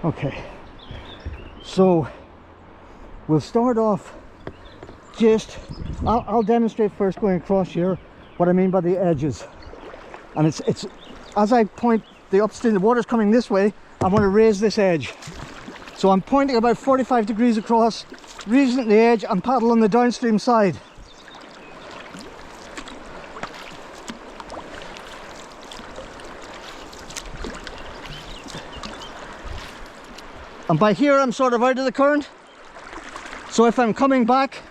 Okay, so we'll start off just, I'll demonstrate first going across here what I mean by the edges. And it's as I point the upstream, the water's coming this way, I want to raise this edge. So I'm pointing about 45 degrees across, raising the edge and paddle on the downstream side. And by here I'm sort of out of the current. So if I'm coming back,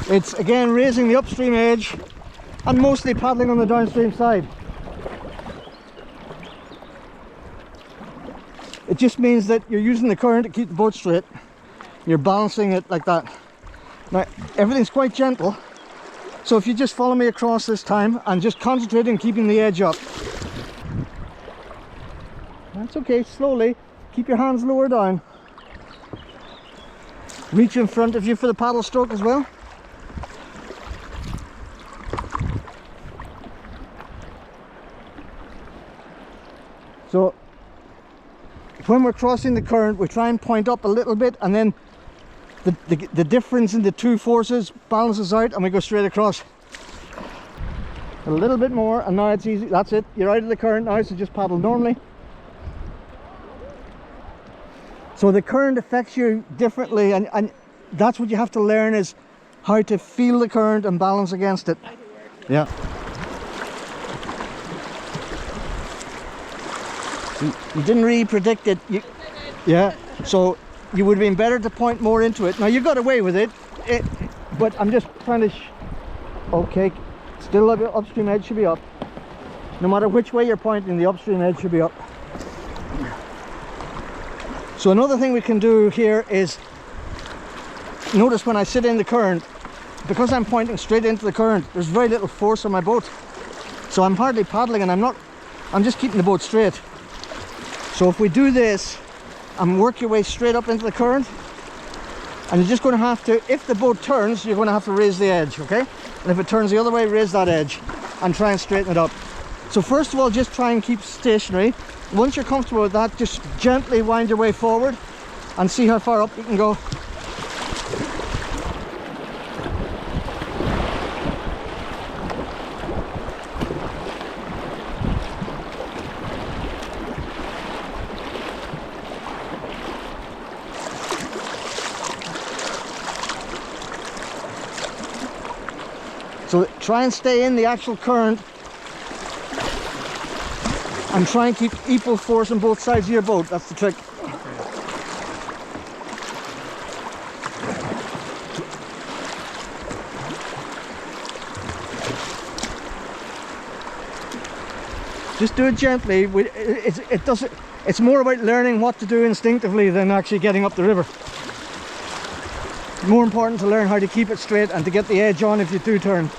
it's again raising the upstream edge and mostly paddling on the downstream side. It just means that you're using the current to keep the boat straight. You're balancing it like that. Now, everything's quite gentle. So if you just follow me across this time and just concentrate on keeping the edge up. That's okay, slowly. Keep your hands lower down. Reach in front of you for the paddle stroke as well. So when we're crossing the current, we try and point up a little bit, and then the difference in the two forces balances out and we go straight across. A little bit more, and now it's easy. That's it, you're out of the current now, so just paddle normally. So the current affects you differently, and that's what you have to learn, is how to feel the current and balance against it. Yeah. You didn't really predict it. Yeah, so you would have been better to point more into it. Now you got away with it, but I'm just trying to okay, still the upstream edge should be up. No matter which way you're pointing, the upstream edge should be up. So another thing we can do here is, notice when I sit in the current, because I'm pointing straight into the current, there's very little force on my boat. So I'm hardly paddling, and I'm just keeping the boat straight. So if we do this and work your way straight up into the current, and you're just going to have to, if the boat turns, you're going to have to raise the edge, okay? And if it turns the other way, raise that edge and try and straighten it up. So first of all, just try and keep stationary. Once you're comfortable with that, just gently wind your way forward and see how far up you can go. So try and stay in the actual current and try and keep equal force on both sides of your boat. That's the trick. Just do it gently. It's more about learning what to do instinctively than actually getting up the river. It's more important to learn how to keep it straight and to get the edge on if you do turn.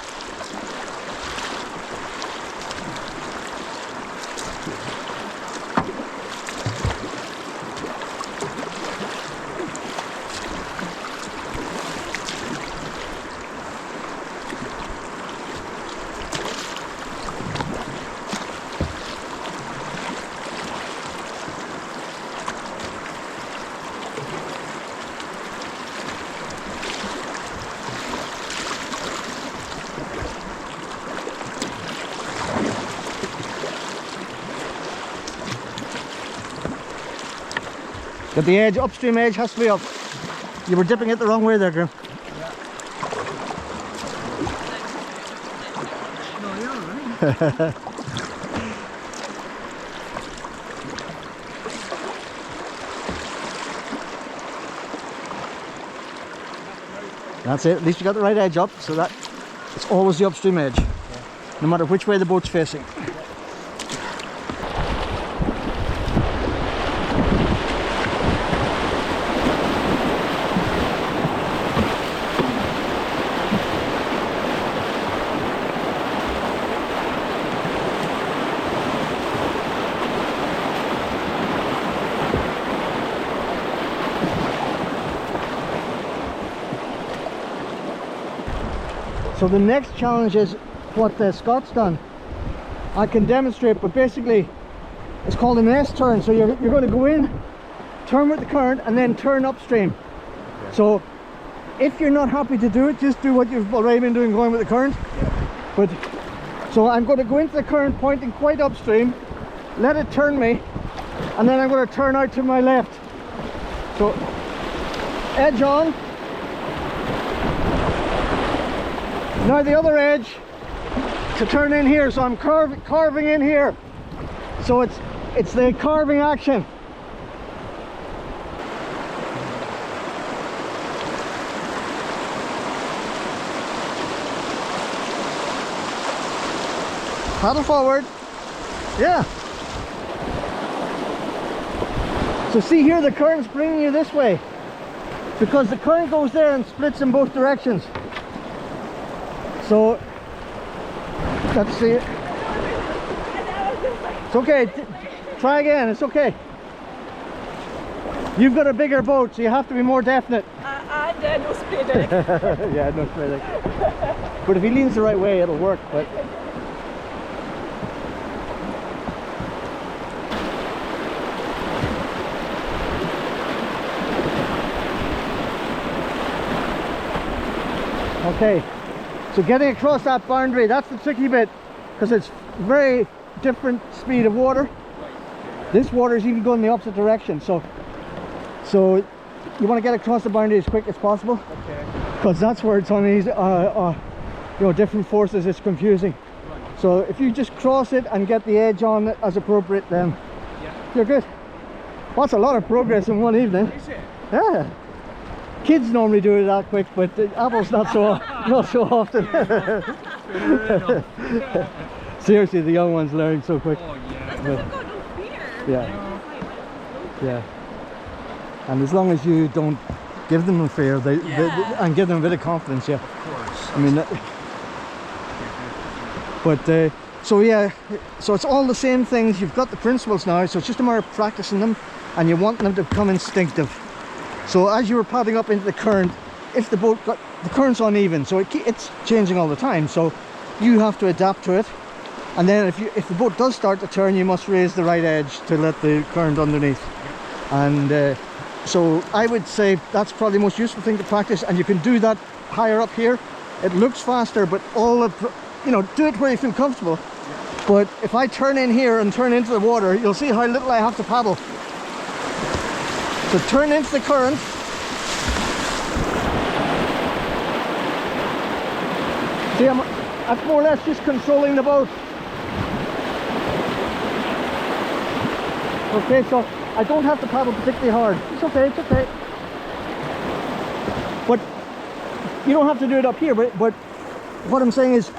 But the edge, upstream edge, has to be up. You were dipping it the wrong way there, Grim. Yeah. No, you're alright. That's it, at least you got the right edge up, so that it's always the upstream edge, no matter which way the boat's facing. So the next challenge is what Scott's done. I can demonstrate, but basically it's called an S turn. So you're going to go in, turn with the current, and then turn upstream. Yeah. So if you're not happy to do it, just do what you've already been doing, going with the current. Yeah. But so I'm going to go into the current pointing quite upstream, let it turn me, and then I'm going to turn out to my left. So edge on. Now the other edge to turn in here, so I'm carving in here. So it's the carving action. Paddle forward. Yeah. So see here, the current's bringing you this way because the current goes there and splits in both directions. So let's see it. It's okay. Try again. It's okay. You've got a bigger boat, so you have to be more definite. No spray deck. Yeah, no spray deck. But if he leans the right way, it'll work. But okay, so getting across that boundary, that's the tricky bit, because it's very different speed of water. This water is even going the opposite direction, so you want to get across the boundary as quick as possible. Okay. Because that's where it's on these you know, different forces, it's confusing. Right. So if you just cross it and get the edge on it as appropriate, then you're good. Well, that's a lot of progress in one evening. Is it? Yeah. Kids normally do it that quick, but Apple's not so often. Seriously, the young ones learn so quick. Oh yeah. That's got no fear. Yeah. Yeah. And as long as you don't give them no fear, they and give them a bit of confidence, yeah. Of course. I mean, but so yeah, so it's all the same things. You've got the principles now, so it's just a matter of practicing them, and you want them to become instinctive. So as you were paddling up into the current, if the boat got the current's uneven, so it's changing all the time, so you have to adapt to it. And then if the boat does start to turn, you must raise the right edge to let the current underneath. And so I would say that's probably the most useful thing to practice, and you can do that higher up here. It looks faster, but all the, you know, do it where you feel comfortable. But if I turn in here and turn into the water, you'll see how little I have to paddle. So turn into the current. See, that's more or less just controlling the boat. Okay, so I don't have to paddle particularly hard. It's okay, it's okay. But you don't have to do it up here, but what I'm saying is,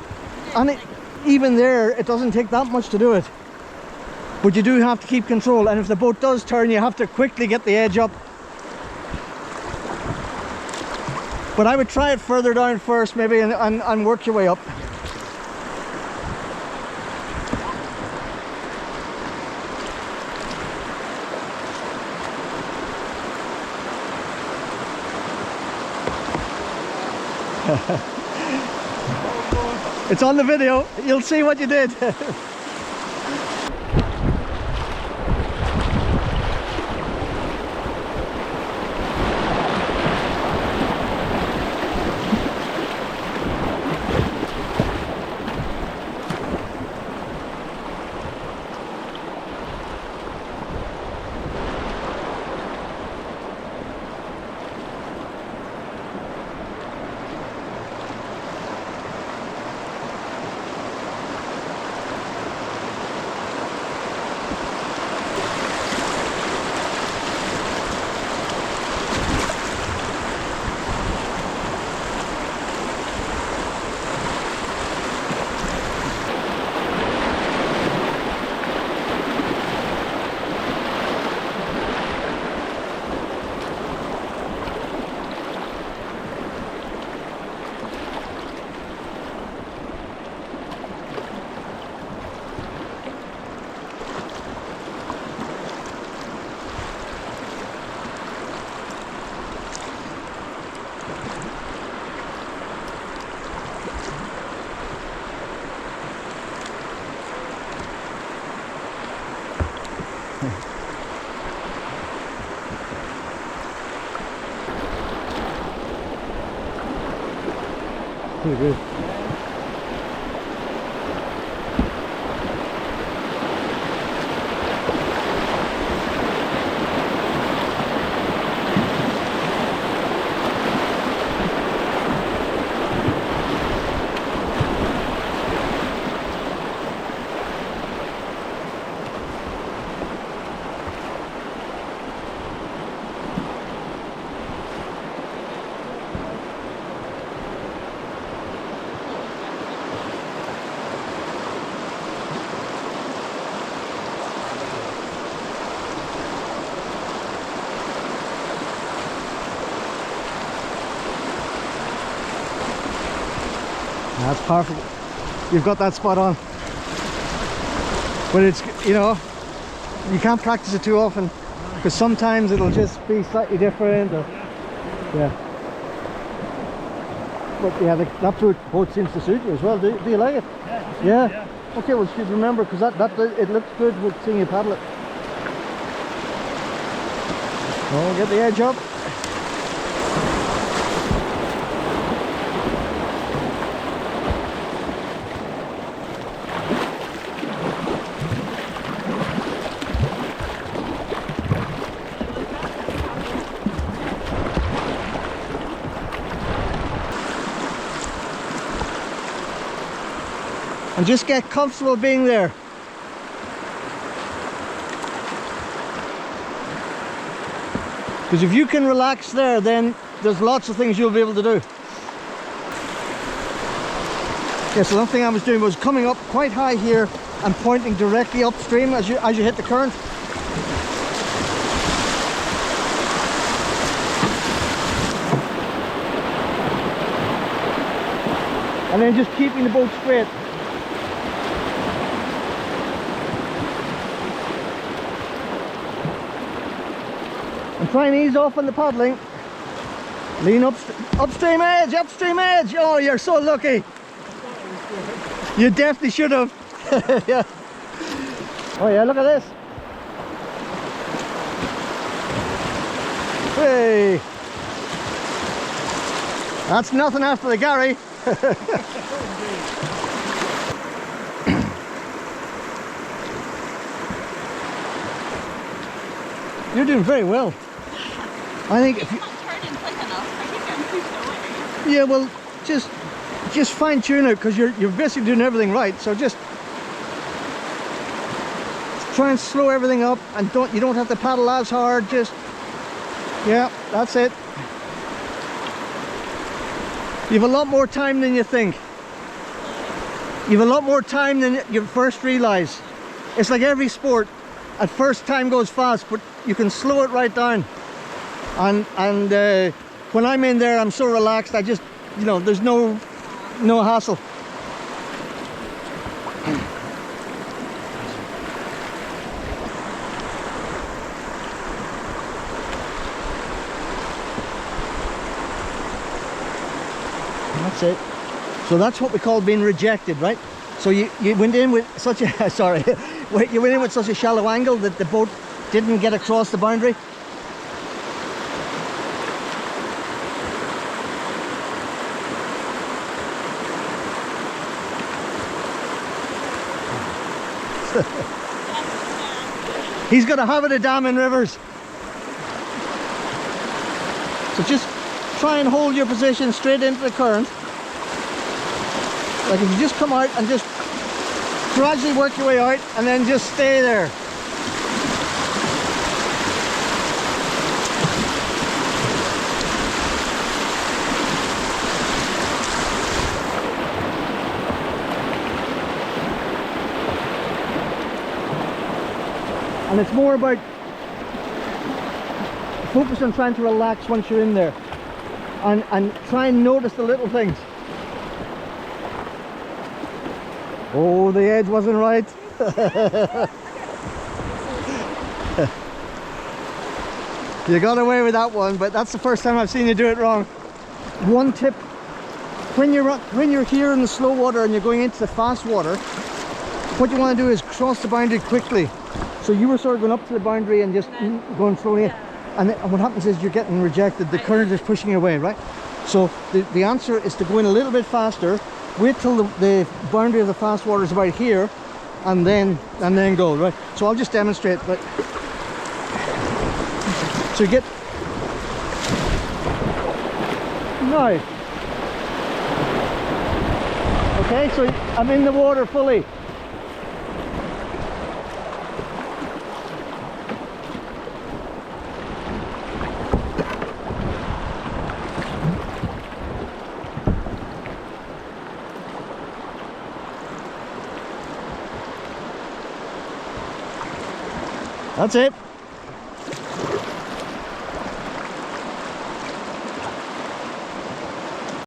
even there, it doesn't take that much to do it. But you do have to keep control, and if the boat does turn, you have to quickly get the edge up. But I would try it further down first, maybe, and work your way up. It's on the video, you'll see what you did. Pretty good. That's perfect. You've got that spot on. But it's, you know, you can't practice it too often because sometimes it'll just be slightly different. Or, yeah. But yeah, that boat seems to suit you as well. Do you like it? Yeah. Okay, well, should remember because it looks good with seeing you paddle it. Oh, get the edge up. And just get comfortable being there. Because if you can relax there, then there's lots of things you'll be able to do. Yeah, so one thing I was doing was coming up quite high here and pointing directly upstream as you hit the current. And then just keeping the boat straight. And try and ease off on the paddling. Lean upstream edge, upstream edge. Oh, you're so lucky. You definitely should have. Yeah. Oh yeah, look at this. Hey. That's nothing after the Gary. You're doing very well. I think if you, yeah, well, just fine tune it because you're basically doing everything right. So just try and slow everything up, and you don't have to paddle as hard. Just, yeah, that's it. You have a lot more time than you think. You have a lot more time than you first realize. It's like every sport. At first, time goes fast, but you can slow it right down. And when I'm in there, I'm so relaxed. I just, you know, there's no hassle. That's it. So that's what we call being rejected, right? So you went in with such a sorry, you went in with such a shallow angle that the boat didn't get across the boundary. He's got a habit of damming rivers. So just try and hold your position straight into the current. Like if you just come out and just gradually work your way out and then just stay there. And it's more about focus on trying to relax once you're in there and try and notice the little things. Oh, the edge wasn't right. You got away with that one, but that's the first time I've seen you do it wrong. One tip, when you're here in the slow water and you're going into the fast water, what you want to do is cross the boundary quickly. So you were sort of going up to the boundary and just going slowly in. And what happens is you're getting rejected. The current is pushing you away, right? So the answer is to go in a little bit faster, wait till the boundary of the fast water is about here, and then go, right? So I'll just demonstrate. But so you get now. Okay, so I'm in the water fully. That's it.